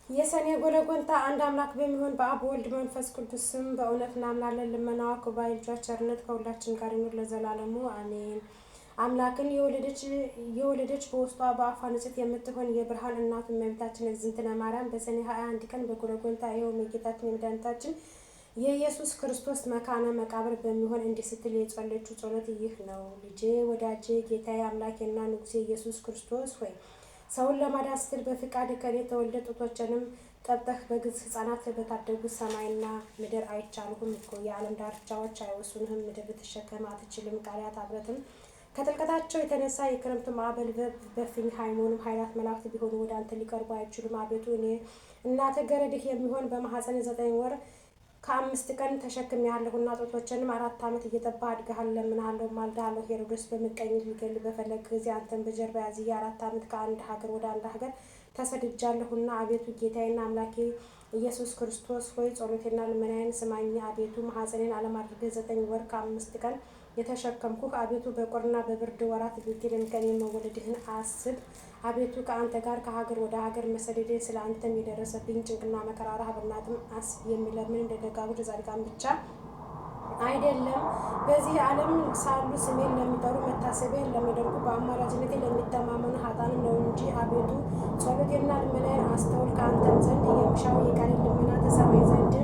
የሰኔ ጎለጎንታ አንድ አምላክ በሚሆን በአብ ወልድ መንፈስ ቅዱስ ስም በእውነት እናምናለን። ልመናዋ ክቡራን ልጇ ቸርነት ከሁላችን ጋር ይኑር ለዘላለሙ አሜን። አምላክን የወለደች በውስጧ በአፏ ንጽሕት የምትሆን የብርሃን እናቱ እመቤታችን እግዝእትነ ማርያም በሰኔ 21 ቀን በጎለጎንታ ይኸውም የጌታችን የመድኃኒታችን የኢየሱስ ክርስቶስ መካነ መቃብር በሚሆን እንዲህ ስትል የጸለየችው ጸሎት ይህ ነው። ልጄ ወዳጄ ጌታዬ አምላኬና ንጉሴ ኢየሱስ ክርስቶስ ሆይ ሰውን ለማዳን ስትል በፍቃድ ከኔ ተወልደ ጡቶችንም ጠብተህ በግብፅ ሕፃናት በታደጉት ሰማይና ምድር አይቻልሁም እኮ የዓለም ዳርቻዎች አይወሱንህም። ምድር ልትሸከም አትችልም። ቃላት አብረትም ከጥልቀታቸው የተነሳ የክረምቱ ማዕበል በፍኝ ሃይሞንም ኃይላት መላእክት ቢሆኑ ወደ አንተ ሊቀርቡ አይችሉም። አቤቱ እኔ እናተ ገረድህ የሚሆን በማኅፀን 9 ወር ከ5 ቀን ተሸክሜሃለሁና ጡቶችንም 4 ዓመት እየጠባህ አድገሃል። ለምንሃለሁ ማልድሃለሁ። ሄሮድስ በምቀኝህ ሊገል በፈለገ ጊዜ አንተን በጀርባ ያዝዬ 4 ዓመት ከአንድ ሀገር ወደ አንድ ሀገር ተሰድጃለሁና አቤቱ ጌታዬና አምላኬ ኢየሱስ ክርስቶስ ሆይ ጸሎቴና ልመናዬን ስማኝ። አቤቱ ማኅፀኔን አለማድረግህ 9 ወር ከ5 ቀን የተሸከምኩህ አቤቱ በቁርና በብርድ ወራት ቤቴልሔም ከኔ መወለድህን አስብ። አቤቱ ከአንተ ጋር ከሀገር ወደ ሀገር መሰደዴ ስለ አንተም የደረሰብኝ ጭንቅና መከራ ረሃብና ጥም አስብ። የሚለምን እንደ ደጋጎች ጻድቃን ብቻ አይደለም በዚህ ዓለም ሳሉ ስሜን ለሚጠሩ መታሰቢያን ለሚያደርጉ በአማላጅነቴ ለሚተማመኑ ኃጥአንም ነው እንጂ። አቤቱ ጸሎቴና ልመናዬን አስተውል። ከአንተም ዘንድ የምሻው የቃሌን ልመና ተሰማኝ ዘንድ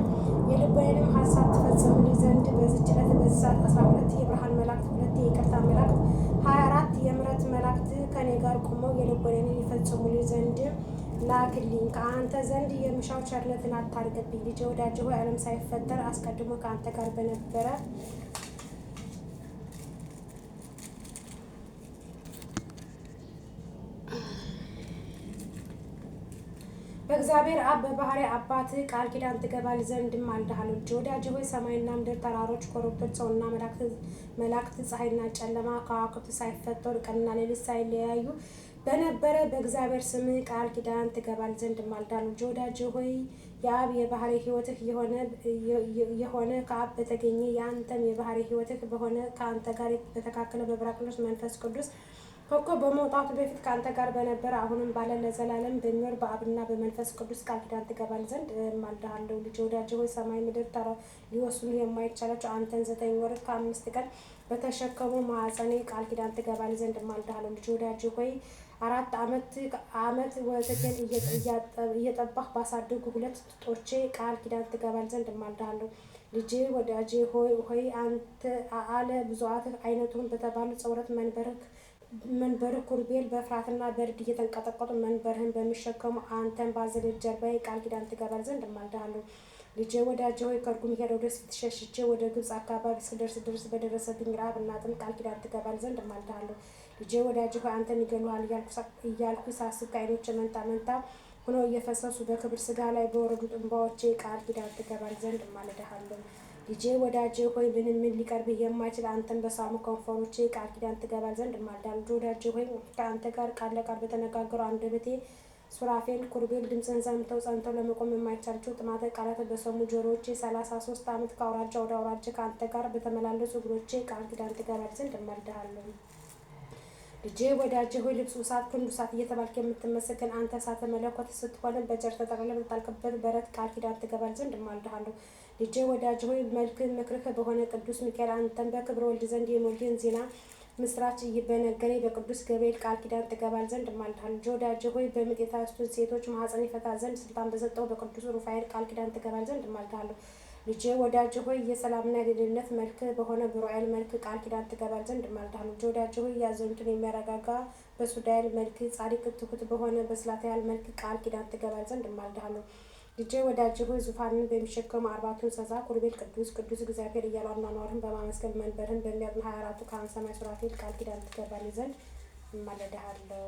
የልቦዬንም ሀሳብ ትፈጽምልኝ ዘንድ በዚህች ዕለት በዚህ ሰዓት 12 የብርሃን መላእክት 2 የይቅርታ መላእክት 24 የምሕረት መላእክት ከኔ ጋር ቆመው የልቦዬን ይፈጽሙልኝ ዘንድ ላክልኝ። ከአንተ ዘንድ የምሻው ቸርነትን አታርቅብኝ። ልጄ ወዳጄ ሆይ ዓለም ሳይፈጠር አስቀድሞ ከአንተ ጋር በነበረ በእግዚአብሔር አብ በባህሪ አባት ቃል ኪዳን ትገባል ዘንድ ማልድሃለሁ። ልጄ ወዳጄ ሆይ ሰማይና ምድር፣ ተራሮች፣ ኮረብቶች፣ ሰውና መላእክት፣ ፀሐይና ጨለማ፣ ከዋክብት ሳይፈጠሩ ቀንና ሌሊት ሳይለያዩ በነበረ በእግዚአብሔር ስም ቃል ኪዳን ትገባል ዘንድ ማልድሃለሁ። ልጄ ወዳጄ ሆይ የአብ የባህሪ ሕይወትህ የሆነ ከአብ በተገኘ የአንተም የባህሪ ሕይወትህ በሆነ ከአንተ ጋር በተካከለ በጰራቅሊጦስ መንፈስ ቅዱስ ኮከብ በመውጣቱ በፊት ከአንተ ጋር በነበረ አሁንም ባለ ለዘላለም በሚኖር በአብና በመንፈስ ቅዱስ ቃል ኪዳን ትገባል ዘንድ ማልድሃለሁ። ልጄ ወዳጄ ሆይ ሰማይ ምድር ሊወስኑ የማይቻላቸው አንተን 9 ወር ከ5 ቀን በተሸከሙ ማኅፀኔ ቃል ኪዳን ትገባል ዘንድ ማልድሃለሁ። ልጄ ወዳጄ ሆይ 4 ዓመት ወተቴን እየጠባህ ባሳደጉ 2 ጡቶቼ ቃል ኪዳን ትገባል ዘንድ ማልድሃለሁ። ልጄ ወዳጄ ሆይ አንተ አለ ብዙኃት አይነቱን በተባሉ ጸውረት መንበርህ ኩሩቤል በፍርሃትና በርድ እየተንቀጠቀጡ መንበርህን በሚሸከሙ አንተን ባዘለች ጀርባዬ ቃል ኪዳን ትገባል ዘንድ ማልድሃለሁ። ልጄ ወዳጄ ሆይ ከርጉም ሄሮድስ ፊት ሸሽቼ ወደ ግብፅ አካባቢ እስክደርስ በደረሰብኝ ረሃብና ጥም ቃል ኪዳን ትገባል ዘንድ ማልድሃለሁ። ልጄ ወዳጄ ሆይ አንተን ይገሉሃል እያልኩ ሳስብ ከዓይኖቼ መንታ መንታ ሆነው እየፈሰሱ በክብር ሥጋ ላይ በወረዱ እንባዎቼ ቃል ኪዳን ትገባል ዘንድ ማልድሃለሁ። ልጄ ወዳጄ ሆይ ምንም ሊቀርብህ የማይችል አንተን በሳሙ ከንፈሮቼ ቃል ኪዳን ትገባል ዘንድ ማልድሃለሁ። ልጄ ወዳጄ ሆይ ከአንተ ጋር ቃል ለቃል በተነጋገሩ አንደበቴ ሱራፌል ኩሩቤል ድምፅህን ሰምተው ጸንተው ለመቆም የማይቻላቸው ጥማተ ቃላት በሰሙ ጆሮዎቼ 33 ዓመት ከአውራጃ ወደ አውራጃ ከአንተ ጋር በተመላለሱ እግሮቼ ቃል ኪዳን ትገባል ዘንድ ማልድሃለሁ። ልጄ ወዳጄ ሆይ ልብሱ እሳት ክንዱ እሳት እየተባልክ የምትመሰገን አንተ እሳተ መለኮት ስትሆን በጨርቅ ተጠቅልለህ በተጣልክበት በረት ቃል ኪዳን ትገባል ዘንድ ማልድሃለሁ። ልጄ ወዳጄ ሆይ ምክርህ በሆነ ቅዱስ ሚካኤል አንተን በክብረ ወልድ ዘንድ የመውለድህን ዜና ምስራች በነገረኝ በቅዱስ ገብርኤል ቃል ኪዳን ትገባል ዘንድ ማልድሃለሁ። ልጄ ወዳጄ ሆይ በምጥ የታሰሩትን ሴቶች ማኅፀን ይፈታ ዘንድ ስልጣን በሰጠው በቅዱስ ሩፋኤል ቃል ኪዳን ትገባል ዘንድ ማልድሃለሁ። ልጄ ወዳጄ ሆይ የሰላምና የደህንነት መልክ በሆነ በሩኤል መልክ ቃል ኪዳን ትገባል ዘንድ ማልድሃለሁ። ልጄ ወዳጄ ሆይ ያዘኑትን የሚያረጋጋ በሱዳኤል መልክ ጻድቅ ትሑት በሆነ በስላትያል መልክ ቃል ኪዳን ትገባል ዘንድ ማልድሃለሁ። ልጄ ወዳጄ ሆይ ዙፋንን በሚሸከሙ 4ቱ እንስሳ ኩሩቤል ቅዱስ ቅዱስ እግዚአብሔር እያሉ አኗኗርህን በማመስገን መንበርህን በሚያጥኑ 24ቱ ካህናተ ሰማይ ሱራፌል ቃል ኪዳን ትገባል ዘንድ ማልድሃለሁ።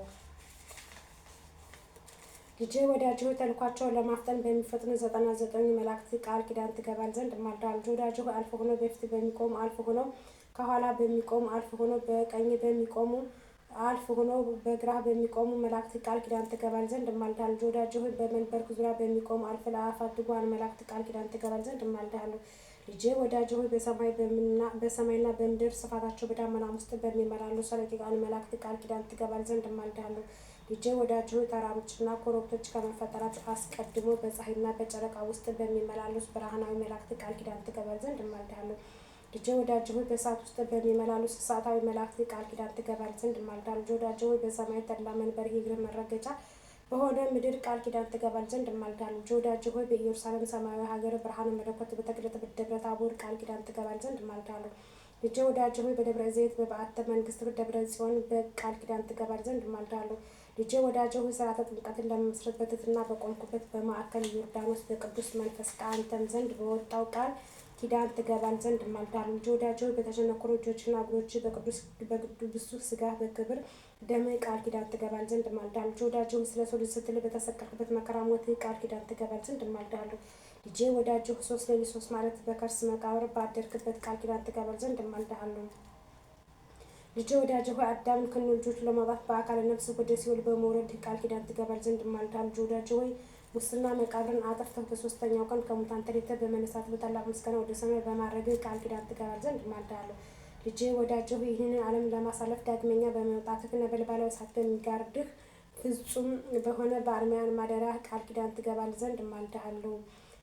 ልጄ ወዳጄ ሆይ ተልኳቸውን ለማፍጠን በሚፈጥኑ 99 መላእክት ቃል ኪዳን ትገባል ዘንድ ማልድሃለሁ። ልጄ ወዳጄ ሆይ አልፎ ሆነው በፊት በሚቆሙ አልፎ ሆነው ከኋላ በሚቆሙ አልፎ ሆነው በቀኝ በሚቆሙ አልፎ ሆነው በግራ በሚቆሙ መላእክት ቃል ኪዳን ትገባል ዘንድ ማልድሃለሁ። ልጄ ወዳጄ ሆይ በመንበርክ ዙሪያ በሚቆሙ አልፍ አእላፋት ትጉሃን መላእክት ቃል ኪዳን ትገባል ዘንድ ማልድሃለሁ። ልጄ ወዳጄ ሆይ በሰማይና በምድር ስፋታቸው በደመና ውስጥ በሚመላለሱ ረቂቃን መላእክት ቃል ኪዳን ትገባል ዘንድ ማልድሃለሁ። ልጄ ወዳጅ ሆይ ተራሮችና ኮረብቶች ከመፈጠራቸው አስቀድሞ በፀሐይና በጨረቃ ውስጥ በሚመላለሱ ብርሃናዊ መላእክት ቃል ኪዳን ትገባል ዘንድ እማልድሃለሁ። ልጄ ወዳጅ ሆይ በእሳት ውስጥ በሚመላለሱ እሳታዊ መላእክት ቃል ኪዳን ትገባል ዘንድ እማልድሃለሁ። ልጄ ወዳጅ ሆይ በሰማይ ተድላ መንበርህ የእግርህ መረገጫ በሆነ ምድር ቃል ኪዳን ትገባል ዘንድ እማልድሃለሁ። ልጄ ወዳጅ ሆይ በኢየሩሳሌም ሰማያዊ ሀገር ብርሃነ መለኮት በተገለጠበት ደብረ ታቦር ቃል ኪዳን ትገባል ዘንድ እማልድሃለሁ። ልጄ ወዳጅ ሆይ በደብረ ዘይት በበዓተ መንግስት ደብረ ጽዮን በቃል ኪዳን ትገባል ዘንድ እማልድሃለሁ። ልጄ ወዳጅ ሆይ ሥርዓተ ጥምቀትን ለመመስረት በትሕትና በቆምኩበት በማዕከል ዮርዳኖስ በቅዱስ መንፈስ ከአንተም ዘንድ በወጣው ቃል ኪዳን ትገባል ዘንድ እማልድሃለሁ። ልጄ ወዳጅ ሆይ በተቸነከሩ እጆችና እግሮች በቅዱስ ሥጋህ በክብር ደምህ ቃል ኪዳን ትገባል ዘንድ እማልድሃለሁ። ልጄ ወዳጅ ሆይ ስለ ሰው ልጅ ስትል በተሰቀልክበት መከራ ሞትህ ቃል ኪዳን ትገባል ዘንድ እማልድሃለሁ። ልጄ ወዳጅ ሆይ 3 ሌሊት 3 መዓልት በከርስ መቃብር ባደርክበት ቃል ኪዳን ትገባል ዘንድ እማልድሃለሁ። ልጄ ወዳጅ ሆይ አዳምን ከነ ልጆቹ ለማውጣት በአካለ ነፍስ ወደ ሲኦል በመውረድ ቃል ኪዳን ትገባል ዘንድ እማልድሃለሁ። ልጄ ወዳጅ ሆይ ሙስና መቃብርን አጥፍተህ በ3ኛው ቀን ከሙታን ተለይተህ በመነሳት በታላቅ ምስጋና ወደ ሰማይ በማዕረግህ ቃል ኪዳን ትገባል ዘንድ እማልድሃለሁ። ልጄ ወዳጅ ሆይ ይህንን ዓለም ለማሳለፍ ዳግመኛ በመምጣትህ ነበልባላዊ እሳት በሚጋርድህ ፍጹም በሆነ በአርያም ማደሪያ ቃል ኪዳን ትገባል ዘንድ እማልድሃለሁ።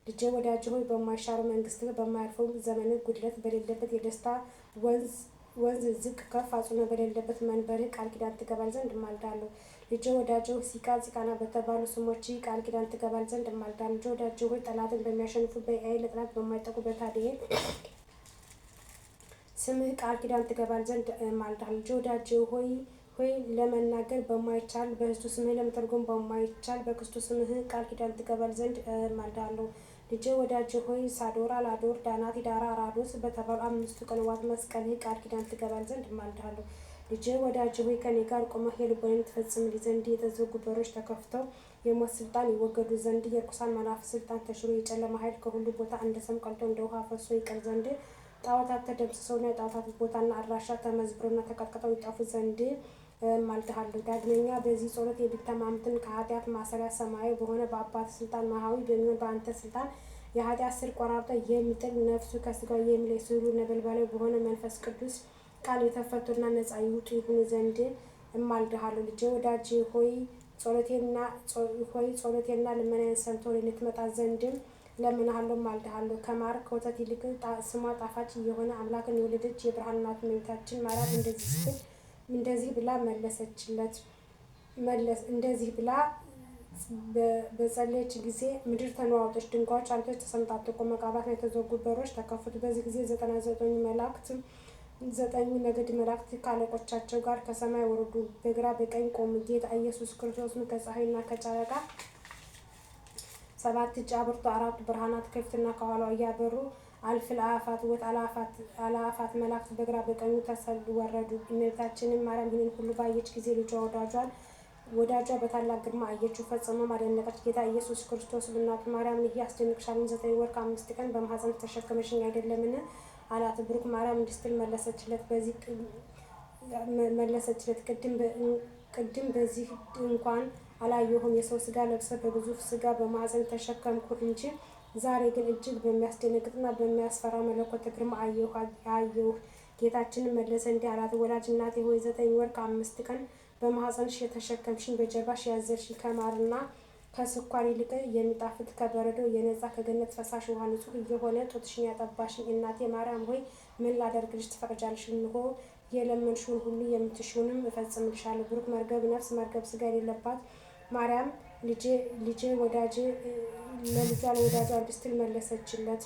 ልጄ ወዳጅ ሆይ በማይሻረው መንግስትህ በማያልፈው ዘመንህ ጉድለት በሌለበት የደስታ ወንዝ ዝቅ ከፍ አጽኖ በሌለበት መንበርህ ቃል ኪዳን ትገባል ዘንድ እማልድሃለሁ። ልጄ ወዳጅ ሆይ ፂቃና በተባሉ ስሞች ቃል ኪዳን ትገባል ዘንድ እማልድሃለሁ። ልጄ ወዳጅ ሆይ ጠላትን በሚያሸንፉ በኢያዔ ለጠላት በማይጠቁ በታድኤል ስምህ ቃል ኪዳን ትገባል ዘንድ እማልድሃለሁ። ልጄ ወዳጅ ሆይ ለመናገር በማይቻል በሕዝቡ ስምህ ለመተርጎም በማይቻል በክርስቶስ ስምህ ቃል ኪዳን ትገባል ዘንድ እማልድሃለሁ። ልጄ ወዳጅ ሆይ ሳዶር፣ አላዶር፣ ዳናት፣ ዳራ፣ አራዶስ በተባሉ 5ቱ ቅንዋት መስቀልህ ቃል ኪዳን ትገባል ዘንድ እማልድሃለሁ። ልጄ ወዳጅ ሆይ ከኔ ጋር ቆመህ የልቦናዬን ትፈጽምልኝ ዘንድ የተዘጉ በሮች ተከፍተው የሞት ስልጣን ይወገዱ ዘንድ የርኩሳን መናፍስት ስልጣን ተሽሮ የጨለማ ኃይል ከሁሉ ቦታ እንደ ሰም ቀልጦ እንደ ውሃ ፈሶ ይቀር ዘንድ ጣዖታት ተደምስሰውና የጣዖታት ቦታና አድራሻ ተመዝብሮና ተቀጥቅጠው ይጠፉ ዘንድ እማልድሃለሁ። ዳግመኛ በዚህ ጸሎት የሚተማመኑትን ከኃጢአት ማሰሪያ ሰማያዊ በሆነ በአባት ስልጣን ማሃዊ በሚሆን በአንተ ስልጣን የኃጢአት ስር ቆራርጦ የሚጥል ነፍሱ ከሥጋው የሚለይ ስዕሉ ነበልባላዊ በሆነ መንፈስ ቅዱስ ቃል የተፈቱና ነፃ ይውጡ ይሁኑ ዘንድ እማልድሃለሁ። ልጄ ወዳጅ ሆይ ጸሎቴና ልመናዬን ሰምቶ ወደ ትመጣ ዘንድም እለምንሃለሁ እማልድሃለሁ። ከማር ከወተት ይልቅ ስሟ ጣፋጭ የሆነ አምላክን የወለደች የብርሃን እናቱ እመቤታችን ማርያም እንደዚህ ብላ በጸለየች ጊዜ ምድር ተነዋወጠች፣ ድንጋዮች አለቶች ተሰነጣጠቁ፣ መቃብራትና የተዘጉ በሮች ተከፈቱ። በዚህ ጊዜ 99 ነገድ መላእክት ከአለቆቻቸው ጋር ከሰማይ ወረዱ፣ በግራ በቀኝ ቆሙ። ጌታ ኢየሱስ ክርስቶስም ከፀሐይና ከጨረቃ 7 እጅ አብርቶ 4 ብርሃናት ከፊትና ከኋላው እያበሩ አልፍ አእላፋት መላእክት በግራ በቀኙ ወረዱ። እመቤታችንም ማርያም ይህንን ሁሉ ባየች ጊዜ ልጇ ወዳጇ በታላቅ ግርማ አየችው፣ ፈጽሞም አደነቀች። ጌታ ኢየሱስ ክርስቶስ እናቱ ማርያምን ይህ ያስደንቅሻልን? 9 ወር ከ5 ቀን በማኅፀንሽ ተሸከመሽኝ አይደለምን? አላት። ብሩክ ማርያም እንዲህ ስትል መለሰችለት፣ ቅድም በዚህ እንኳን አላየሁም። የሰው ሥጋ ለብሰህ በግዙፍ ሥጋ በማኅፀን ተሸከምኩ እንጂ ዛሬ ግን እጅግ በሚያስደነግጥና በሚያስፈራ መለኮት ግርማ አየሁህ። ጌታችንም መለሰ እንዲህ አላት፣ ወላጅ እናቴ ሆይ 9 ወር ከ5 ቀን በማኅፀንሽ የተሸከምሽኝ በጀርባሽ ያዘልሽኝ ከማርና ከስኳር ይልቅ የሚጣፍጥ ከበረዶ የነጻ ከገነት ፈሳሽ ውሃ ንጹሕ እየሆነ ጡትሽን ያጠባሽኝ እናቴ ማርያም ሆይ ምን ላደርግልሽ ትፈቅጃለሽ? እንሆ የለመንሽውን ሁሉ የምትሽውንም እፈጽምልሻለሁ። ብሩክ መርገብ ነፍስ መርገብ ሥጋ የሌለባት ማርያም ለልጇ ለወዳጇ እንዲህ ስትል መለሰችለት፣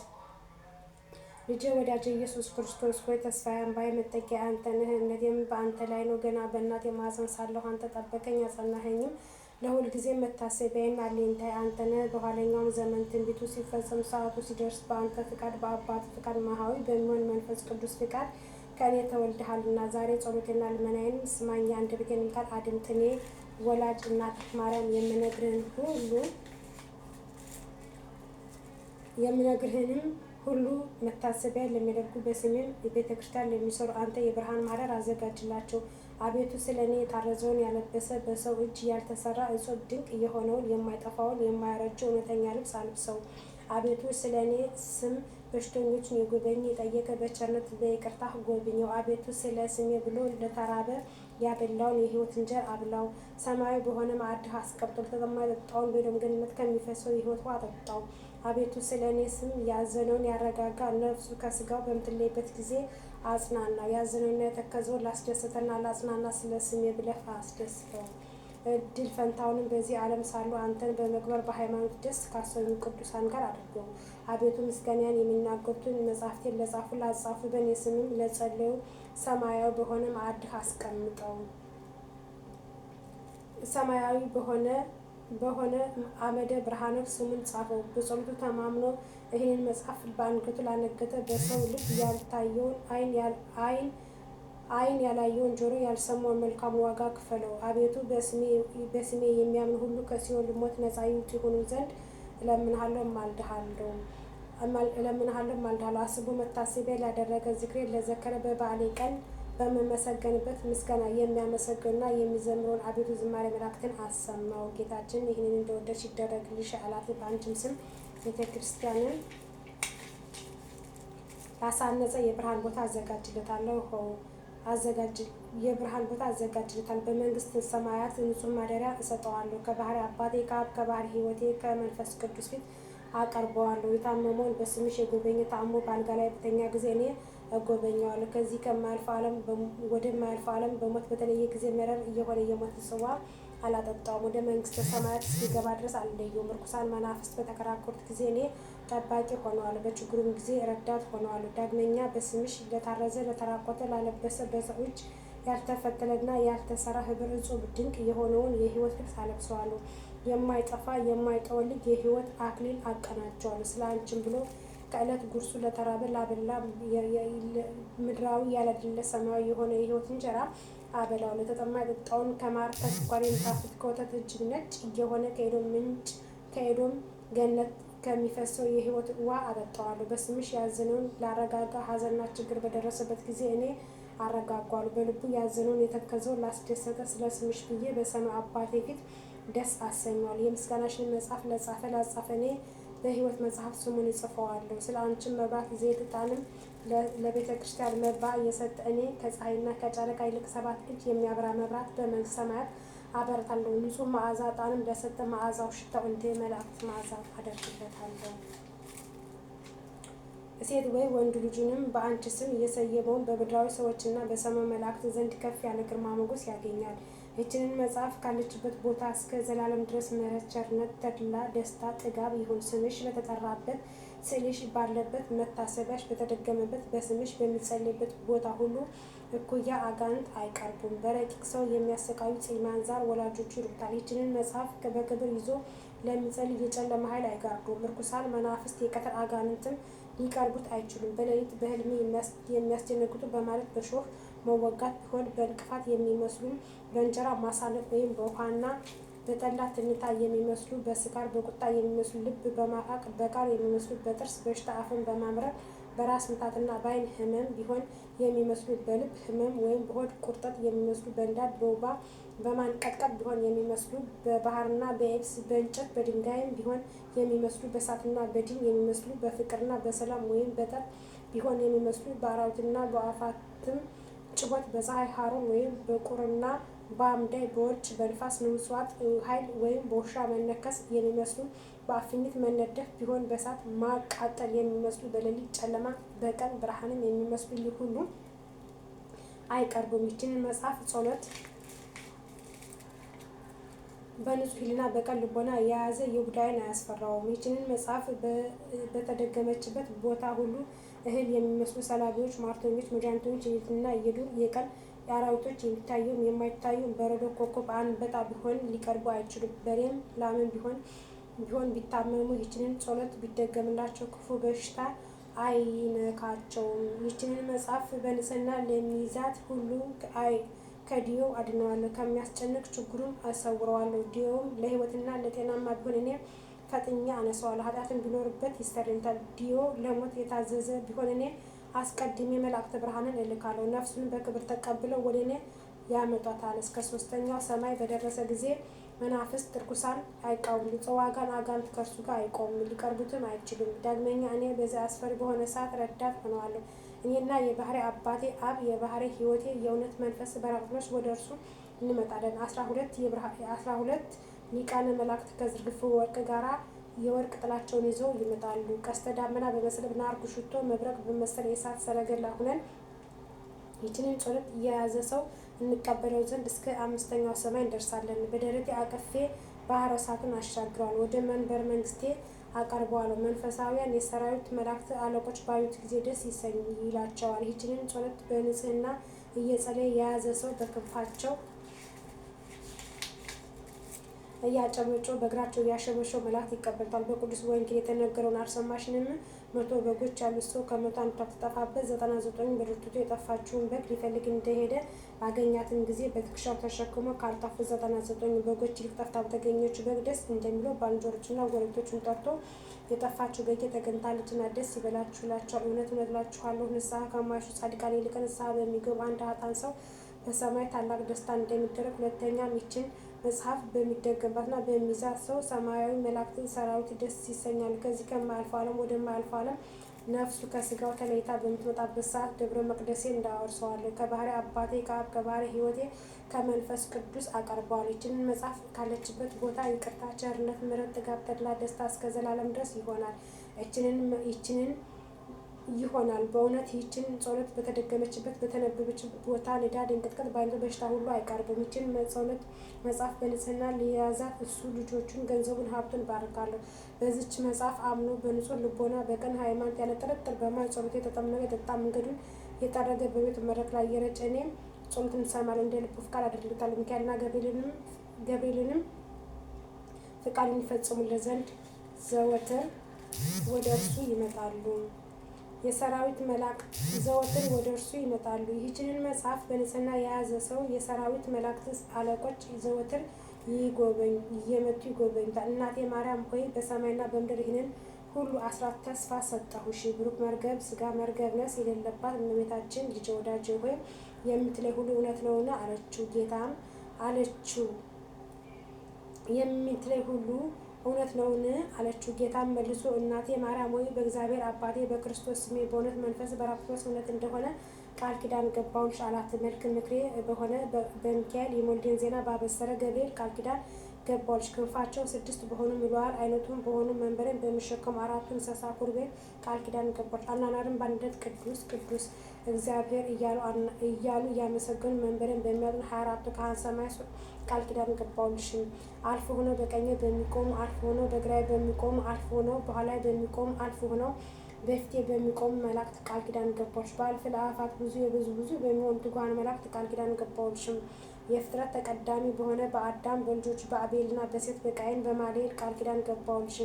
ልጄ ወዳጄ ኢየሱስ ክርስቶስ ሆይ ተስፋዬ፣ አምባዬ፣ መጠጊያዬ አንተ ነህ። እምነቴም በአንተ ላይ ነው። ገና በእናቴ ማኅፀን ሳለሁ አንተ ጠበቀኝ አጸናኸኝም። ለሁል ጊዜ መታሰቢያዬም አለኝታዬ አንተ ነህ። በኋለኛውም ዘመን ትንቢቱ ሲፈጸም ሰዓቱ ሲደርስ በአንተ ፍቃድ በአባት ፍቃድ ማሃዊ በሚሆን መንፈስ ቅዱስ ፍቃድ ከእኔ ተወልደሃልና ዛሬ ጸሎቴና ልመናዬን ስማኝ፣ የአንደበቴንም ቃል አድምጥ። እኔ ወላጅ እናትህ ማርያም የምነግርህንም ሁሉ መታሰቢያ ለሚያደርጉ በስሜም ቤተ ክርስቲያን ለሚሰሩ አንተ የብርሃን ማህደር አዘጋጅላቸው። አቤቱ ስለ እኔ የታረዘውን ያለበሰ በሰው እጅ ያልተሰራ እጹብ ድንቅ የሆነውን የማይጠፋውን የማያረጀው እውነተኛ ልብስ አልብሰው። አቤቱ ስለ እኔ ስም በሽተኞችን የጎበኘ የጠየቀ በቸርነት በይቅርታ ጎብኘው። አቤቱ ስለ ስሜ ብሎ ለተራበ ያበላውን የሕይወት እንጀራ አብላው። ሰማያዊ በሆነ ማዕድህ አስቀምጦ ለተጠማ የጠጣውን በኤዶም ገነት ከሚፈሰው የሕይወት ውሃ አጠጣው። አቤቱ ስለ እኔ ስም ያዘነውን ያረጋጋ፣ ነፍሱ ከስጋው በምትለይበት ጊዜ አጽናናው። ያዘነውና የተከዘውን ላስደሰተና ላጽናና ስለ ስሜ ብለህ አስደስተው። እድል ፈንታውንም በዚህ ዓለም ሳሉ አንተን በመክበር በሃይማኖት ደስ ካሰኙ ቅዱሳን ጋር አድርገው። አቤቱ ምስጋናን የሚናገሩትን መጻሕፍትን ለጻፉ ላጻፉ በእኔ ስምም ለጸለዩ ሰማያዊ በሆነ ማዕድህ አስቀምጠው። ሰማያዊ በሆነ አመደ ብርሃኖች ስሙን ጻፈው። በጸሎቱ ተማምኖ ይህንን መጽሐፍ በአንገቱ ላነገተ በሰው ልብ ያልታየውን ዓይን ያላየውን ጆሮ ያልሰማውን መልካም ዋጋ ክፈለው። አቤቱ በስሜ የሚያምን ሁሉ ከሲኦል ሞት ነፃ ይሆኑ ዘንድ እለምንሃለሁ እማልድሃለሁ። አስቦ መታሰቢያ ላደረገ ዝክሬን ለዘከረ በበዓሌ ቀን በመመሰገንበት ምስጋና የሚያመሰግኑና የሚዘምረውን አቤቱ ዝማሬ መላእክትን አሰማው። ጌታችን ይህንን እንደወደድሽ ይደረግልሽ አላት። በአንቺም ስም ቤተ ክርስቲያንን ላሳነጸ የብርሃን ቦታ አዘጋጅለታለሁ። የብርሃን ቦታ አዘጋጅለታል። በመንግስት ሰማያት ንጹሕ ማደሪያ እሰጠዋለሁ። ከባህሪ አባቴ ከአብ ከባህሪ ሕይወቴ ከመንፈስ ቅዱስ ፊት አቀርበዋለሁ። የታመመውን በስምሽ የጎበኘ ታሞ በአልጋ ላይ በተኛ ጊዜ እኔ እጎበኘዋለሁ። ከዚህ ከማያልፈው ዓለም ወደማያልፈው ዓለም በሞት በተለየ ጊዜ መረር እየሆነ የሞት ጽዋ አላጠጣውም። ወደ መንግስተ ሰማያት እስኪገባ ድረስ አልለየውም። ርኩሳን መናፍስት በተከራከሩት ጊዜ እኔ ጠባቂ ሆነዋለሁ፣ በችግሩም ጊዜ ረዳት ሆነዋለሁ። ዳግመኛ በስምሽ ለታረዘ ለተራቆተ ላለበሰ በሰው እጅ ያልተፈተለና ያልተሰራ ህብር እጹብ ድንቅ የሆነውን የሕይወት ልብስ አለብሰዋለሁ። የማይጠፋ የማይጠወልግ የሕይወት አክሊል አቀናጀዋለሁ። ስለ አንቺም ብሎ ከዕለት ጉርሱ ለተራበ ላበላ ምድራዊ ያላደለ ሰማያዊ የሆነ የሕይወት እንጀራ አበላው። ለተጠማ የጠጣውን ከማር ከስኳር የሚጣፍጥ ከወተት እጅግ ነጭ የሆነ ከኤዶም ገነት ከሚፈሰው የሕይወት ውሃ አጠጣዋለሁ። በስምሽ ያዘነውን ላረጋጋ፣ ሐዘንና ችግር በደረሰበት ጊዜ እኔ አረጋጓለሁ። በልቡ ያዘነውን የተከዘውን ላስደሰተ ስለ ስምሽ ብዬ በሰማይ አባቴ ፊት ደስ አሰኘዋለሁ። የምስጋናሽን መጽሐፍ ለጻፈ ላጻፈ እኔ በሕይወት መጽሐፍ ስሙን እጽፈዋለሁ። ስለ አንቺም መብራት ዘይት ዕጣንም ለቤተ ክርስቲያን መባ እየሰጠ እኔ ከፀሐይና ከጨረቃ ይልቅ 7 እጅ የሚያበራ መብራት በመንግሥተ ሰማያት አበረታለሁ። ንጹሕ መዓዛ ዕጣንም ለሰጠ መዓዛው ሽታው እንደ መላእክት መዓዛ አደርግለታለሁ። ሴት ወይ ወንድ ልጁንም በአንቺ ስም እየሰየመውን በምድራዊ ሰዎችና በሰማይ መላእክት ዘንድ ከፍ ያለ ግርማ ሞገስ ያገኛል። ይህችንን መጽሐፍ ካለችበት ቦታ እስከ ዘላለም ድረስ ምሕረት፣ ቸርነት፣ ተድላ፣ ደስታ፣ ጥጋብ ይሁን። ስምሽ በተጠራበት ስዕልሽ ባለበት መታሰቢያሽ በተደገመበት በስምሽ በሚጸልይበት ቦታ ሁሉ እኩያ አጋንንት አይቀርቡም። በረቂቅ ሰው የሚያሰቃዩ ጽልማን ዛር ወላጆቹ ይሉታል። ይህችንን መጽሐፍ በክብር ይዞ ለሚጸልይ የጨለማ ኃይል አይጋርዱም። ርኩሳን መናፍስት የቀትር አጋንንትም ሊቀርቡት አይችሉም። በሌሊት በሕልም የሚያስደነግጡ በማለት በሾህ መወጋት ቢሆን በእንቅፋት የሚመስሉ በእንጀራ ማሳለፍ ወይም በውሃና በጠላ ትንታ የሚመስሉ በስካር በቁጣ የሚመስሉ ልብ በማፋቅ በቃር የሚመስሉ በጥርስ በሽታ አፍን በማምረር በራስ ምታትና በዓይን ሕመም ቢሆን የሚመስሉ በልብ ሕመም ወይም በሆድ ቁርጠት የሚመስሉ በንዳድ በወባ በማንቀጥቀጥ ቢሆን የሚመስሉ በባህርና በየብስ በእንጨት በድንጋይም ቢሆን የሚመስሉ በእሳትና በዲን የሚመስሉ በፍቅርና በሰላም ወይም በጠብ ቢሆን የሚመስሉ በአራዊትና በአዕዋፋትም ጭሆት በፀሐይ ሐሩር ወይም በቁርና በአምዳይ በወርጭ በንፋስ ምጽዋት ኃይል ወይም በውሻ መነከስ የሚመስሉ በአፍኝት መነደፍ ቢሆን በእሳት ማቃጠል የሚመስሉ በሌሊት ጨለማ በቀን ብርሃንም የሚመስሉ ይህ ሁሉ አይቀርቡም። ይህችንን መጽሐፍ ጸሎት በንጹሕ ሕሊና በቀን ልቦና የያዘ የቡዳይን አያስፈራውም። ይህችንን መጽሐፍ በተደገመችበት ቦታ ሁሉ እህል የሚመስሉ ሰላቢዎች፣ ሟርተኞች፣ መጃንተኞች፣ የሌሊትና የዱር የቀን የአራዊቶች የሚታየውም የማይታየውም በረዶ፣ ኮከብ፣ አንበጣ ቢሆን ሊቀርቡ አይችሉም። በሬም ላምም ቢሆን ቢታመሙ ይህችንን ጸሎት ቢደገምላቸው ክፉ በሽታ አይነካቸውም። ይህችንን መጽሐፍ በንጽሕና ለሚይዛት ሁሉ ከዲዮው አድነዋለሁ፣ ከሚያስጨንቅ ችግሩም አሰውረዋለሁ። ዲዮውም ለሕይወትና ለጤናማ ቢሆን እኔ ፈጥኜ አነሳዋለሁ። ኃጢአትን ቢኖርበት ይሰረይለታል። ዲዮ ለሞት የታዘዘ ቢሆን እኔ አስቀድሜ መላእክተ ብርሃንን እልካለሁ። ነፍሱን በክብር ተቀብለው ወደ እኔ ያመጧታል። እስከ 3ኛው ሰማይ በደረሰ ጊዜ መናፍስት ርኩሳን አይቃወሙ፣ ጽዋጋን አጋንንት ከእርሱ ጋር አይቆሙም፣ ሊቀርቡትም አይችሉም። ዳግመኛ እኔ በዚያ አስፈሪ በሆነ ሰዓት ረዳት ሆነዋለሁ። እኔና የባህሪ አባቴ አብ የባህሪ ሕይወቴ የእውነት መንፈስ በራቅሎች ወደ እርሱ እንመጣለን። 12 ሊቃነ መላእክት ከዝርግፍ ወርቅ ጋራ የወርቅ ጥላቸውን ይዘው ይመጣሉ። ቀስተ ደመና በመሰለ ናርዱ ሽቶ መብረቅ በመሰለ የእሳት ሰረገላ ሁነን ይህችንን ጸሎት የያዘ ሰው እንቀበለው ዘንድ እስከ 5ኛው ሰማይ እንደርሳለን። በደረቴ አቅፌ ባህረ እሳቱን አሻግረዋል፣ ወደ መንበር መንግስቴ አቀርበዋለሁ። መንፈሳውያን የሰራዊት መላእክት አለቆች ባዩት ጊዜ ደስ ይላቸዋል። ይህችንን ጸሎት በንጽህና እየጸለየ የያዘ ሰው በክንፋቸው እያጨበጨቡ በእግራቸው እያሸበሸቡ መላእክት ይቀበሉታል። በቅዱስ ወንጌል የተነገረውን አልሰማሽንም? 100 በጎች ያሉት ሰው ከ100 አንዷ ትጠፋበት 99 በርትቶ የጠፋችውን በግ ሊፈልግ እንደሄደ ባገኛትም ጊዜ በትከሻው ተሸክሞ ካልጠፉ 99 በጎች ይልቅ ጠፍታ በተገኘችው በግ ደስ እንደሚለው ባልንጀሮቹና ጎረቤቶቹን ጠርቶ የጠፋችው በጌ ተገኝታለችና ደስ ይበላችሁ ይላቸዋል። እውነት እውነት እላችኋለሁ ንስሐ ከማይሹ ጻድቃን ይልቅ ንስሐ በሚገቡ አንድ ኃጥአን ሰው በሰማይ ታላቅ ደስታ እንደሚደረግ። ሁለተኛም ይችን መጽሐፍ በሚደገምባትና በሚይዛት ሰው ሰማያዊ መላእክትን ሰራዊት ደስ ይሰኛሉ። ከዚህ ከማያልፈው ዓለም ወደማያልፈው ዓለም ነፍሱ ከስጋው ተለይታ በምትመጣበት ሰዓት ደብረ መቅደሴን እንዳወርሰዋለሁ። ከባህሪ አባቴ ከአብ ከባህሪ ሕይወቴ ከመንፈስ ቅዱስ አቀርበዋለሁ። ይችንን መጽሐፍ ካለችበት ቦታ ይቅርታ፣ ቸርነት፣ ምሕረት፣ ጥጋብ፣ ተድላ፣ ደስታ እስከ ዘላለም ድረስ ይሆናል ይሆናል። በእውነት ይህችን ጸሎት በተደገመችበት በተነበበችበት ቦታ ንዳድ፣ እንቅጥቅጥ፣ ባይነት፣ በሽታ ሁሉ አይቀርብም። ይህችን ጸሎት መጽሐፍ በንጽህና ሊያዛት እሱ ልጆቹን፣ ገንዘቡን፣ ሀብቱን ባርካለሁ። በዚች መጽሐፍ አምኖ በንጹህ ልቦና በቀን ሃይማኖት ያለ ጥርጥር በማን ጸሎት የተጠመቀ የጠጣ መንገዱን የጠረገ በቤቱ መድረክ ላይ እየረጨ እኔም ጸሎትን እሰማለሁ፣ እንደ ልቡ ፍቃድ አደርግለታለሁ። ሚካኤልና ገብርኤልንም ፍቃዱን ይፈጽሙለት ዘንድ ዘወትር ወደ እርሱ ይመጣሉ። የሰራዊት መላእክት ዘወትር ወደ እርሱ ይመጣሉ። ይህችንን መጽሐፍ በንጽህና የያዘ ሰው የሰራዊት መላእክት አለቆች ዘወትር እየመጡ ይጎበኙታል። እናቴ ማርያም ሆይ በሰማይና በምድር ይህንን ሁሉ አስራት ተስፋ ሰጠሁሽ። ብሩክ መርገብ ስጋ መርገብ ነፍስ የሌለባት እመቤታችን ልጄ ወዳጄ ሆይ የምትለይ ሁሉ እውነት ነውና አለችው። ጌታም አለችው የምትለይ ሁሉ እውነት ነውን? አለችው። ጌታም መልሶ እናቴ ማርያም ሆይ በእግዚአብሔር አባቴ በክርስቶስ ስሜ በእውነት መንፈስ በራክቶስ እውነት እንደሆነ ቃል ኪዳን ገባሁልሽ አላት። መልክ ምክሬ በሆነ በሚካኤል የሞልዴን ዜና ባበሰረ ገብርኤል ቃል ኪዳን ገባሁልሽ። ክንፋቸው 6 በሆኑ ምሉዓል አይነቱም በሆኑ መንበሬን በሚሸከሙ 4 እንስሳ ኪሩቤል ቃል ኪዳን ገባሁልሽ። አናናርን በአንድነት ቅዱስ ቅዱስ እግዚአብሔር እያሉ እያመሰገኑ መንበሬን በሚያጥኑ 24 ካህናተ ሰማይ ቃል ኪዳን ገባሁልሽም። አልፎ ሆነው በቀኝ በሚቆሙ አልፎ ሆነው በግራይ በሚቆሙ አልፎ ሆነው በኋላ በሚቆሙ አልፎ ሆነው በፊቴ በሚቆሙ መላእክት ቃል ኪዳን ገባሁልሽ። በአልፍ ለአፋት ብዙ ብዙ በሚሆኑ ትጉሃን መላእክት ቃል ኪዳን ገባሁልሽም። የፍጥረት ተቀዳሚ በሆነ በአዳም በልጆች በአቤልና በሴት በቃይን በማሌል ቃል ኪዳን ገባሁልሽ።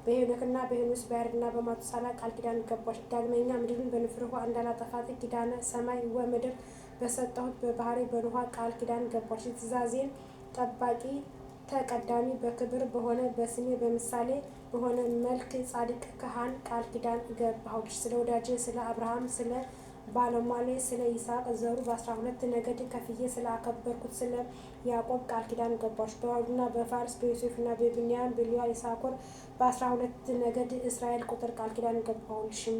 በሄኖክና በሄኖስ በያሬድና በማቱሳላ ቃል ኪዳን ገባሁልሽ። ዳግመኛ ምድርን በንፍር ውሃ እንዳላጠፋት ኪዳነ ሰማይ ወምድር በሰጠሁት በባህሪ በኖኃ ቃል ኪዳን ገባሁልሽ። ትእዛዜን ጠባቂ ተቀዳሚ በክብር በሆነ በስሜ በምሳሌ በሆነ መልክ ጻድቅ ካህን ቃል ኪዳን ገባሁልሽ። ስለ ወዳጄ ስለ አብርሃም ስለ ባለሟሌ ስለ ይስሐቅ ዘሩ በ12 ነገድ ከፍዬ ስለ አከበርኩት ስለ ያዕቆብ ቃል ኪዳን ገባሁልሽ። በይሁዳና በፋርስ በዮሴፍና በብንያም በልያ ይሳኮር በ12 ነገድ እስራኤል ቁጥር ቃል ኪዳን ገባሁልሽም።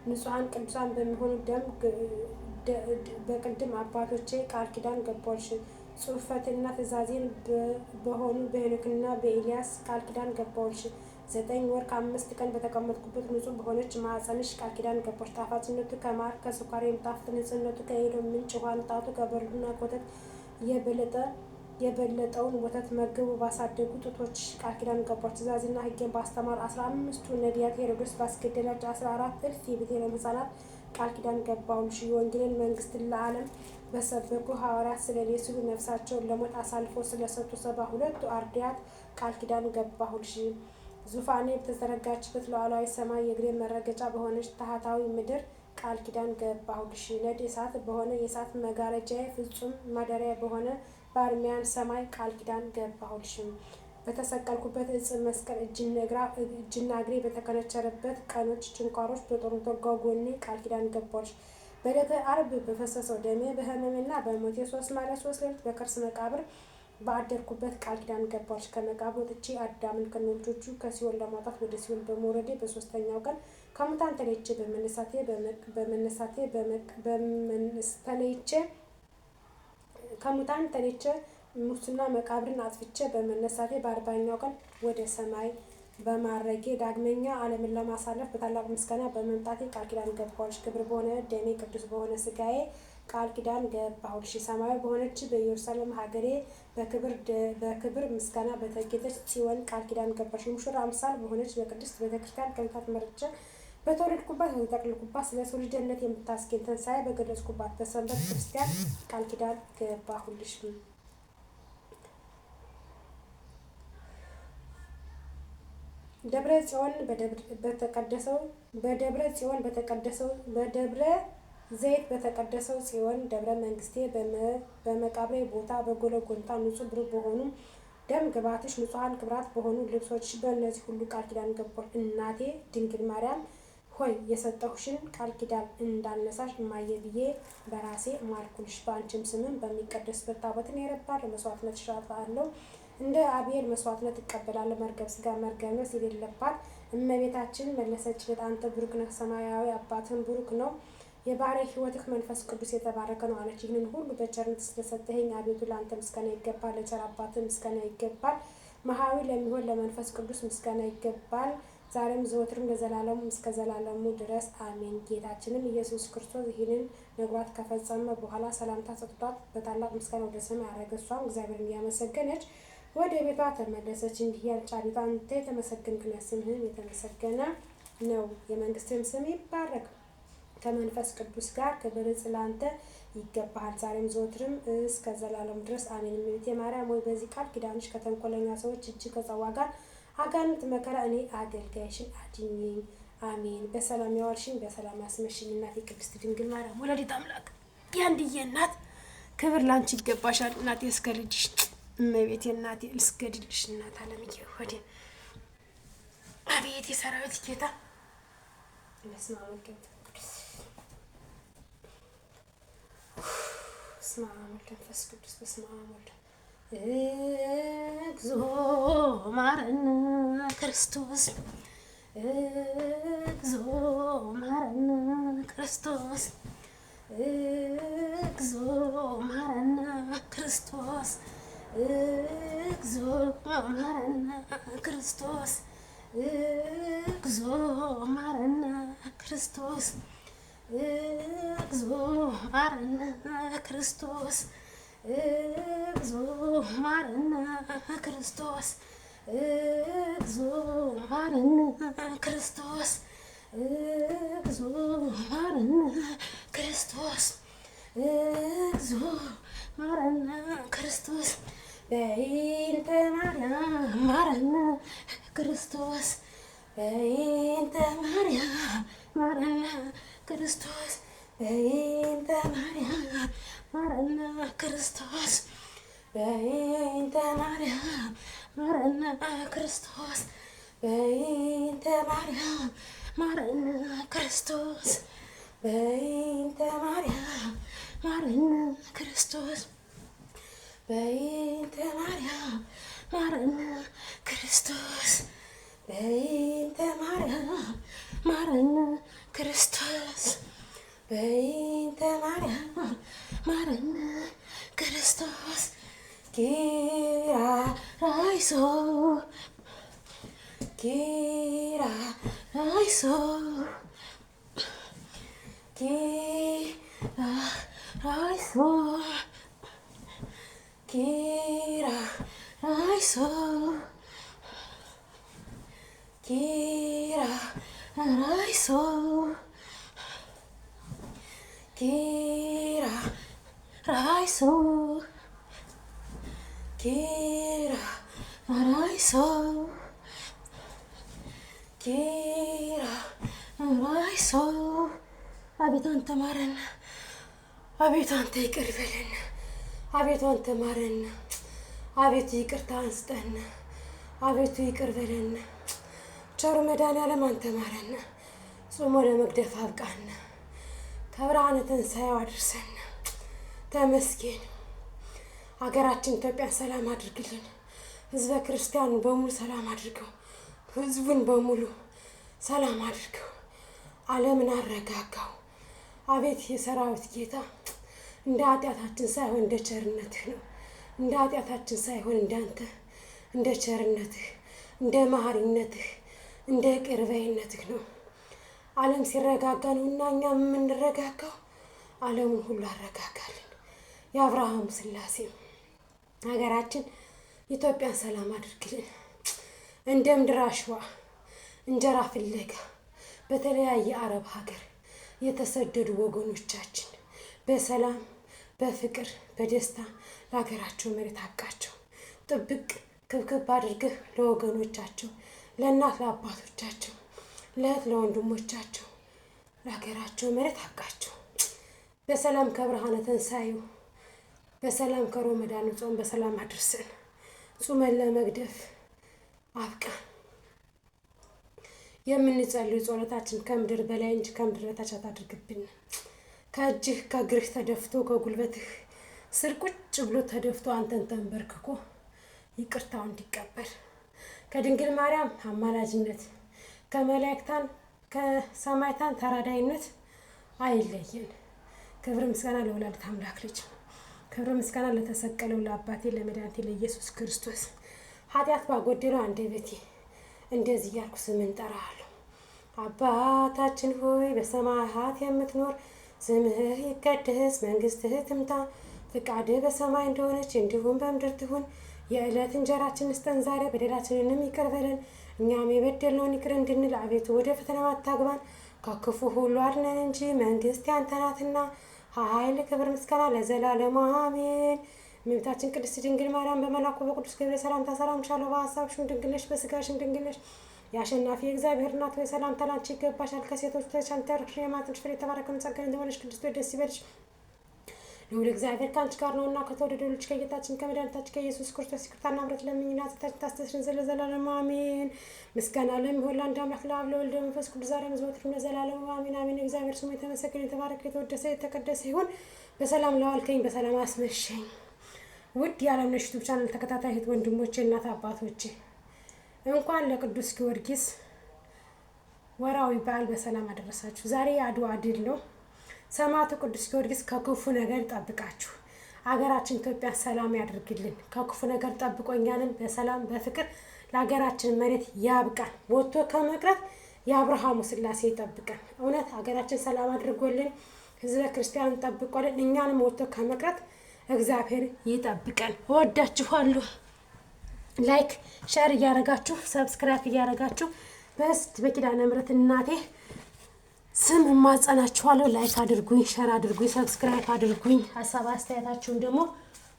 ንጹሐን ቅዱሳን በሚሆኑ ደም በቅድም አባቶቼ ቃል ኪዳን ገባሁልሽ። ጽሑፈትና ትእዛዜን በሆኑ በሄኖክና በኤልያስ ቃል ኪዳን ገባሁልሽ። 9 ወር ከ5 ቀን በተቀመጥኩበት ንጹሕ በሆነች ማኅፀንሽ ቃል ኪዳን ገባሁልሽ። ጣፋጭነቱ ከማር ከስኳር የሚጣፍጥ ንጽሕነቱ ከኤዶም ምንጭ ውሃ ንጣቱ ከበረዶና ከወተት የበለጠውን ወተት መግቡ ባሳደጉ ጡቶች ቃል ኪዳን ገባሁልሽ። ትእዛዝና ሕጌን ባስተማሩ 15ቱ ነቢያት ሄሮድስ ባስገደላቸው 14 እልፍ የቤተልሔም ሕፃናት ቃል ኪዳን ገባሁልሽ። የወንጌልን መንግስትን ለዓለም በሰበኩ ሐዋርያት ስለ እኔ ሲሉ ነፍሳቸውን ለሞት አሳልፈው ስለሰጡ 72ቱ አርድእት ቃል ኪዳን ገባሁልሽ። ዙፋኔ በተዘረጋችበት ሉዓላዊ ሰማይ የእግሬ መረገጫ በሆነች ታሕታዊ ምድር ቃል ኪዳን ገባሁልሽ። ነድ እሳት በሆነ የእሳት መጋረጃዬ ፍጹም ማደሪያ በሆነ በአርያም ሰማይ ቃል ኪዳን ገባሁልሽ። በተሰቀልኩበት ዕፀ መስቀል እጅና እግሬ በተከነቸረበት ቀኖች ችንካሮች በጦር ተወጋው ጎኔ ቃል ኪዳን ገባሁልሽ። በዕለተ ዓርብ በፈሰሰው ደሜ በሕመሜና በሞቴ 3 መዓልት 3 ሌሊት በከርሰ መቃብር በአደርኩበት ቃል ኪዳን ገባች። ከመቃብር ወጥቼ አዳምን ከነልጆቹ ከሲኦል ለማውጣት ወደ ሲኦል በመውረዴ በሶስተኛው ቀን ከሙታን ተለይቼ ከሙታን ተለይቼ ሙስና መቃብርን አጥፍቼ በመነሳቴ በ40ኛው ቀን ወደ ሰማይ በማረጌ ዳግመኛ ዓለምን ለማሳለፍ በታላቅ ምስጋና በመምጣቴ ቃል ኪዳን ገባሁልሽ። ክብር በሆነ ደሜ ቅዱስ በሆነ ስጋዬ ቃል ኪዳን ገባሁልሽ። ሰማያዊ በሆነች በኢየሩሳሌም ሀገሬ በክብር ምስጋና በተጌጠች ጽዮን ቃል ኪዳን ገባሽ። የሙሽራ አምሳል በሆነች በቅድስት ቤተክርስቲያን ከዕለታት መርጬ በተወለድኩባት በተጠቅልኩባት ስለ ሰው ልጅ ደህንነት የምታስገኝ ትንሣኤ በገለጽኩባት በሰንበት ክርስቲያን ቃል ኪዳን ገባሁልሽ። ደብረ ዘይት በተቀደሰው ጽዮን ደብረ መንግስቴ በመቃብሬ ቦታ በጎልጎታ ንጹሕ ብሩክ በሆኑ ደም ግባትሽ ንጹሐን ክብራት በሆኑ ልብሶች በእነዚህ ሁሉ ቃል ኪዳን ገባሁ። እናቴ ድንግል ማርያም ሆይ የሰጠሁሽን ቃል ኪዳን እንዳልነሳሽ እማዬ ብዬ በራሴ ማልኩልሽ። በአንቺም ስምም በሚቀደስበት ታቦትን የረባ ለመስዋዕትነት እሻታለሁ። እንደ አቤል መስዋዕትነት እቀበላለሁ። መርገም ሥጋ መርገም ነፍስ የሌለባት እመቤታችን መለሰችለት፣ አንተ ብሩክ ነህ፣ ሰማያዊ አባትህም ብሩክ ነው፣ የባሕርይ ሕይወትህ መንፈስ ቅዱስ የተባረከ ነው አለች። ይህንን ሁሉ በቸርነት ስለሰጠኸኝ አቤቱ ለአንተ ምስጋና ይገባል፣ ለቸር አባትህ ምስጋና ይገባል፣ መሐዊ ለሚሆን ለመንፈስ ቅዱስ ምስጋና ይገባል፣ ዛሬም ዘወትርም ለዘላለሙ እስከ ዘላለሙ ድረስ አሜን። ጌታችንም ኢየሱስ ክርስቶስ ይህንን ነግሯት ከፈጸመ በኋላ ሰላምታ ሰጥቷት በታላቅ ምስጋና ወደ ሰማይ አረገ። እሷም እግዚአብሔርን እያመሰገነች ወደ ቤቷ ተመለሰች። እንዲህ ያለች አቤቱ አንተ የተመሰገንክ ነህ፣ ስምህም የተመሰገነ ነው፣ የመንግስትህም ስም ይባረክ፣ ከመንፈስ ቅዱስ ጋር ክብር ለአንተ ይገባሃል፣ ዛሬም ዘወትርም እስከ ዘላለሙ ድረስ አሜን። እመቤቴ ማርያም ወይ በዚህ ቃል ኪዳንሽ ከተንኮለኛ ሰዎች እጅ ከጸዋ ጋር አጋንንት መከራ እኔ አገልጋይሽን አድኝኝ፣ አሜን። በሰላም ያዋልሽኝ በሰላም ያስመሽኝ እናቴ ቅድስት ድንግል ማርያም ወላዲተ አምላክ ያንድዬ እናት ክብር ላንቺ ይገባሻል። እናቴ እስከ ልጅሽ እመቤቴ እናቴ ልስገድልሽ እናት አለምዬ ሆዴ አቤት የሰራዊት ጌታ በስመ አብ ወወልድ ወመንፈስ ቅዱስ በስመ አብ ወወልድ እግዚኦ ማረነ ክርስቶስ እግዚኦ ማረነ ክርስቶስ እግዚኦ ማረነ ክርስቶስ እግዚኦ ማረነ ክርስቶስ እግዚኦ ማረነ ክርስቶስ እግዚኦ ማረነ ክርስቶስ እግዚኦ ማረነ ክርስቶስ እግዚኦ ማረነ ክርስቶስ እግዚኦ ማረነ ክርስቶስ እግዚኦ ማረነ ክርስቶስ በእንተ ማርያም ማረነ ክርስቶስ በእንተ ማርያም ማረነ ክርስቶስ በእንተ ማርያም ማረነ ክርስቶስ በእንተ ማርያም ማረነ ክርስቶስ በእንተ ማርያም ማረነ ክርስቶስ በእንተ ማርያም ማረነ ክርስቶስ በእንተ ማርያም ማረነ ክርስቶስ በእንተ ማርያም ማረነ ክርስቶስ በእንተ ማርያም ማረነ ክርስቶስ ኪራ ራይሶ ኪራ ራይሶ ኪራ ራይሶ ኪራ ራይሶ ኪራ ራይሶ ኪራ ራይሶ ኪራ ራይሶ ኪራ ራይሶ አቤቱ አንተ ማረን፣ አቤቱ አንተ ይቅር በለን፣ አቤቱ አንተ ማረን፣ አቤቱ ይቅርታህን ስጠን፣ አቤቱ ይቅር በለን። ቸሩ መድኃኒዓለም አንተ ማረን፣ ጾሞ ለመግደፍ አብቃን፣ ከብርሃነ ትንሣኤው አድርሰን። ተመስገን ሀገራችን ኢትዮጵያ ሰላም አድርግልን። ህዝበ ክርስቲያኑ በሙሉ ሰላም አድርገው፣ ህዝቡን በሙሉ ሰላም አድርገው፣ ዓለምን አረጋጋው። አቤት የሰራዊት ጌታ፣ እንደ ኃጢአታችን ሳይሆን እንደ ቸርነትህ ነው። እንደ ኃጢአታችን ሳይሆን እንዳንተ እንደ ቸርነትህ፣ እንደ መሐሪነትህ፣ እንደ ይቅር ባይነትህ ነው። ዓለም ሲረጋጋ ነው እና እኛም የምንረጋጋው። ዓለሙን ሁሉ አረጋጋልን። የአብርሃሙ ሥላሴ ሀገራችን ኢትዮጵያን ሰላም አድርግልን። እንደ ምድር አሸዋ እንጀራ ፍለጋ በተለያየ አረብ ሀገር የተሰደዱ ወገኖቻችን በሰላም በፍቅር በደስታ ለሀገራቸው መሬት አብቃቸው። ጥብቅ ክብክብ አድርገህ ለወገኖቻቸው፣ ለእናት ለአባቶቻቸው፣ ለእህት ለወንድሞቻቸው ለሀገራቸው መሬት አብቃቸው። በሰላም ከብርሃነ ትንሣኤው በሰላም ከሮመዳኑ ጾም በሰላም አድርሰን ጾመን ለመግደፍ አብቃን። የምንጸልዩ ጸሎታችን ከምድር በላይ እንጂ ከምድር በታች አታድርግብን። ከእጅህ ከእግርህ ተደፍቶ ከጉልበትህ ስር ቁጭ ብሎ ተደፍቶ አንተን ተንበርክኮ ይቅርታው እንዲቀበል ከድንግል ማርያም አማላጅነት ከመላእክታን ከሰማዕታን ተራዳይነት አይለየን። ክብር ምስጋና ለወላዲተ አምላክ ልጅ፣ ክብር ምስጋና ለተሰቀለው ለአባቴ ለመድኃኒቴ ለኢየሱስ ክርስቶስ። ኃጢአት ባጎደለው አንደበቴ እንደዚህ እያልኩ ስምን እጠራለሁ። አባታችን ሆይ በሰማያት የምትኖር ስምህ ይቀደስ፣ መንግስትህ ትምጣ፣ ፍቃድህ በሰማይ እንደሆነች እንዲሁም በምድር ትሁን። የዕለት እንጀራችንን ስጠን ዛሬ፣ በደላችንንም ይቅር በለን እኛም የበደልነውን ይቅር እንድንል፣ አቤቱ ወደ ፈተና አታግባን ከክፉ ሁሉ አድነን እንጂ መንግስት ያንተ ናትና፣ ኃይል፣ ክብር፣ ምስጋና ለዘላለሙ አሜን። እመቤታችን ቅድስት ድንግል ማርያም በመልአኩ በቅዱስ ገብርኤል ሰላምታ ሰላም እልሻለሁ። በሐሳብሽም ድንግል ነሽ፣ በሥጋሽም ድንግል ነሽ። የአሸናፊ የእግዚአብሔር እናት ሆይ ሰላምታ ላንቺ ይገባሻል። ከሴቶች አንቺ የተባረክሽ የማኅፀንሽ ፍሬ የተባረከ ነው። ጸጋን የተሞላሽ ቅድስት ሆይ ደስ ይበልሽ፣ ልዑል እግዚአብሔር ከአንቺ ጋር ነውና ከተወደደው ልጅ ከጌታችን ከመድኃኒታችን ከኢየሱስ ክርስቶስ ይቅርታና ምሕረት ለምኝና ኃጢአታችንን ታስተሰርይልን ዘንድ ለዘላለሙ አሜን። ምስጋና ለሚሆን ለአንድ አምላክ ለአብ ለወልድ ለመንፈስ ቅዱስ ዛሬም ዘወትርም ለዘላለሙ አሜን አሜን። እግዚአብሔር ስሙ የተመሰገነ የተባረከ የተወደሰ የተቀደሰ ይሁን። በሰላም ለዋልከኝ በሰላም አስመሸኝ። ውድ የዓለምነሽ ዩቲዩብ ቻናል ተከታታይ እህት ወንድሞቼ፣ እናት አባቶቼ እንኳን ለቅዱስ ጊዮርጊስ ወራዊ በዓል በሰላም አደረሳችሁ። ዛሬ የአድዋ ድል ነው። ሰማዕቱ ቅዱስ ጊዮርጊስ ከክፉ ነገር ጠብቃችሁ አገራችን ኢትዮጵያ ሰላም ያድርግልን። ከክፉ ነገር ጠብቆ እኛንም በሰላም በፍቅር ለሀገራችን መሬት ያብቃን። ወጥቶ ከመቅረት የአብርሃሙ ሥላሴ ይጠብቀን። እውነት ሀገራችን ሰላም አድርጎልን ህዝበ ክርስቲያንን ጠብቆልን እኛንም ወጥቶ ከመቅረት እግዚአብሔር ይጠብቀን። እወዳችኋለሁ። ላይክ ሼር እያደረጋችሁ ሰብስክራይብ እያደረጋችሁ በኪዳነ ምሕረት እናቴ ስም እማጸናችኋለሁ። ላይክ አድርጉኝ፣ ሼር አድርጉኝ፣ ሰብስክራይብ አድርጉኝ። ሀሳብ አስተያየታችሁን ደግሞ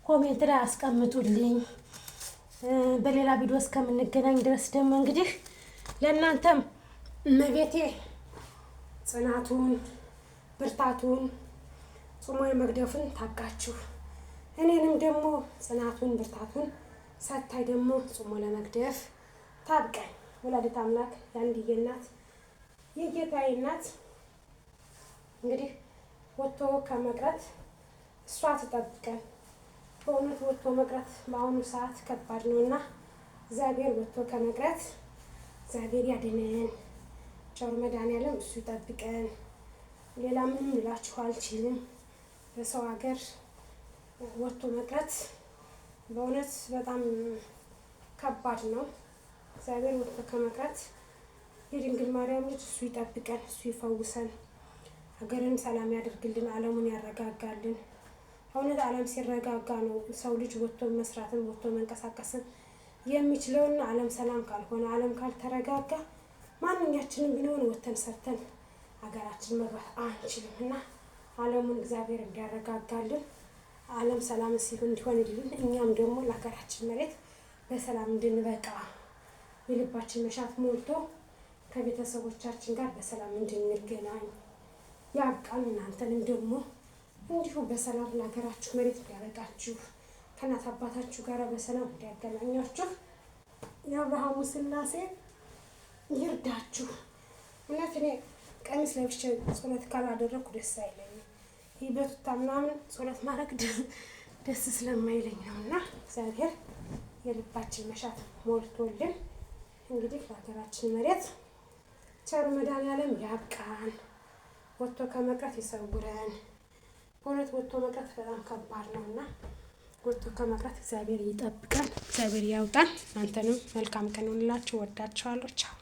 ኮሜንት ላይ አስቀምጡልኝ። በሌላ ቪዲዮ እስከምንገናኝ ድረስ ደግሞ እንግዲህ ለእናንተም እመቤቴ ጽናቱን ብርታቱን ጾሞ መግደፉን ታብቃችሁ፣ እኔንም ደግሞ ጽናቱን ብርታቱን ሳታይ ደግሞ ጾሞ ለመግደፍ ታብቀኝ። ወላዲተ አምላክ የአንድዬ እናት የጌታዬ እናት እንግዲህ ወጥቶ ከመቅረት እሷ ትጠብቀን። በእውነት ወጥቶ መቅረት በአሁኑ ሰዓት ከባድ ነውና እግዚአብሔር ወጥቶ ከመቅረት እግዚአብሔር ያድነን። ቸሩ መድኃኒዓለም እሱ ይጠብቀን። ሌላ ምንም እላችሁ አልችልም። በሰው ሀገር ወጥቶ መቅረት በእውነት በጣም ከባድ ነው። እግዚአብሔር ወጥቶ ከመቅረት የድንግል ማርያም ልጅ እሱ ይጠብቀን፣ እሱ ይፈውሰን፣ ሀገርን ሰላም ያደርግልን፣ ዓለሙን ያረጋጋልን። እውነት ዓለም ሲረጋጋ ነው ሰው ልጅ ወጥቶ መስራትን ወጥቶ መንቀሳቀስን የሚችለውና ዓለም ሰላም ካልሆነ ዓለም ካልተረጋጋ ማንኛችንም ቢሆን ወጥተን ሰርተን ሀገራችን መግባት አንችልም እና ዓለሙን እግዚአብሔር እንዲያረጋጋልን ዓለም ሰላም እንዲሆንልን እኛም ደግሞ ለሀገራችን መሬት በሰላም እንድንበቃ የልባችን መሻት ሞልቶ ከቤተሰቦቻችን ጋር በሰላም እንድንገናኝ ያብቃን። እናንተንም ደግሞ እንዲሁ በሰላም ለሀገራችሁ መሬት እንዲያበቃችሁ ከእናት አባታችሁ ጋር በሰላም እንዲያገናኛችሁ የአብርሃሙ ሥላሴ ይርዳችሁ። እውነት እኔ ቀሚስ ለብሼ ጸሎት ካላደረኩ ደስ አይለኝም። ይህ በቱታ ምናምን ጸሎት ማድረግ ደስ ስለማይለኝ ነውና እግዚአብሔር የልባችን መሻት ሞልቶልን እንግዲህ ለሀገራችን መሬት ቸር መድኃኒዓለም ያብቃን፣ ወጥቶ ከመቅረት ይሰውረን። በእውነት ወጥቶ መቅረት በጣም ከባድ ነውና ወጥቶ ከመቅረት እግዚአብሔር ይጠብቀን፣ እግዚአብሔር ያውጣን። እናንተንም መልካም ቀን ይሁንላችሁ። ወዳችኋለሁ። ቻው